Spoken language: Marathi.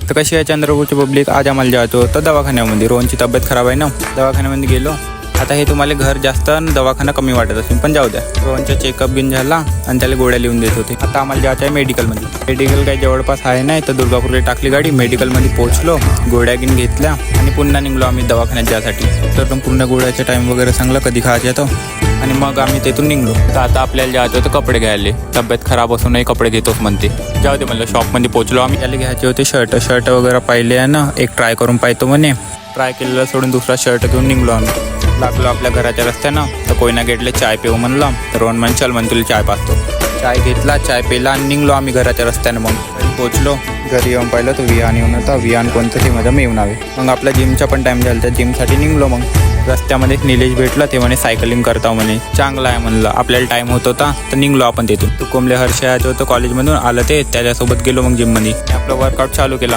तर कशी आहे चंद्रपूरची पब्लिक, आज आम्हाला जायचं होतं दवाखान्यामध्ये. रोहनची तब्येत खराब आहे ना, दवाखान्यामध्ये गेलो. आता हे तुम्हाला घर जास्त आणि दवाखाना कमी वाटत असेल, पण जाऊ द्या. रोहनचा चेकअप बिन झाला आणि त्याला गोळ्या लिहून देत होते. आता आम्हाला जायचं आहे मेडिकलमध्ये. मेडिकल काही जवळपास आहे नाही, तर दुर्गापूरला टाकली गाडी. मेडिकलमध्ये पोहोचलो, गोळ्या गिन घेतल्या आणि पुन्हा निघलो आम्ही दवाखान्यात जायसाठी. तर पूर्ण गोळ्याचा टाईम वगैरे सांगला कधी खायचा तो, आणि मग आम्ही तिथून निघलो. तर आता आपल्याला जायचं होतं कपडे घ्यायला. तब्येत खराब असूनही कपडे घेतोच म्हणते. जाऊ दे म्हणलं. शॉपमध्ये पोहोचलो आम्ही. त्याला घ्यायचे होते शर्ट वगैरे पाहिले आहे ना, एक ट्राय करून पाहतो म्हणे. ट्राय केलेला सोडून दुसरा शर्ट घेऊन निघलो आम्ही. लागलो आपल्या घराच्या रस्त्यानं. तर कोयना गेटले चाय पिऊ म्हणलं. तर रोहन म्हणे चल म्हणे तुला चाय पाचतो. चाय घेतला, चाय पिला आणि निघलो आम्ही घराच्या रस्त्यानं. मग घरी पोहोचलो. घरी येऊन पाहिलं तर विहान येऊन होता. विहान कोणतं ते मध्ये मी येऊन हवे. मग आपल्या जिमचा पण टाईम झाला, त्या जिमसाठी निघलो. मग रस्त्यामध्ये निलेश भेटला. ते म्हणे सायकलिंग करता म्हणे. चांगला आहे म्हणलं. आपल्याला टाईम होत होता तर निघलो आपण तिथून. तू कोंबले हर्ष यायचं होतं कॉलेजमधून, आलं ते त्याच्यासोबत गेलो. मग जिममध्ये आपलं वर्कआउट चालू केला.